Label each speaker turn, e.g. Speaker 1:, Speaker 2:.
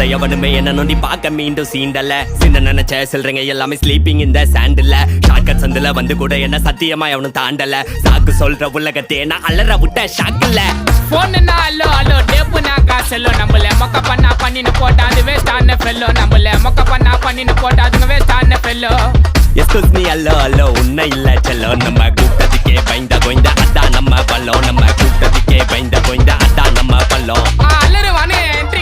Speaker 1: பார்க்காத எவனுமே என்ன நோண்டி பார்க்க மீண்டும் சீண்டல சின்ன நினைச்ச சொல்றீங்க எல்லாமே ஸ்லீப்பிங் இந்த சாண்டில் ஷார்ட்கட் சந்தில வந்து கூட என்ன சத்தியமா எவனும் தாண்டல சாக்கு சொல்ற உலகத்தே நான் அலற விட்ட ஷாக்கில்ல
Speaker 2: போன்னா அல்லோ அல்லோ டேப்புனா காசெல்லோ நம்மள மொக்க பண்ணா பண்ணின்னு போட்டா அது வேஸ்ட் ஆன ஃபெல்லோ நம்மள மொக்க பண்ணா பண்ணின்னு போட்டா அதுங்க வேஸ்ட் ஆன ஃபெல்லோ
Speaker 1: எஸ்கூஸ் மீ அல்லோ அல்லோ உன்னை இல்ல செல்லோ நம்ம கூட்டத்துக்கே பயந்த கோய்ந்த அதான் நம்ம பல்லோ நம்ம கூட்டத்துக்கே பயந்த கோய்ந்த அதான் நம்ம பல்லோ
Speaker 2: அல்லரு வானே என்ட்ரி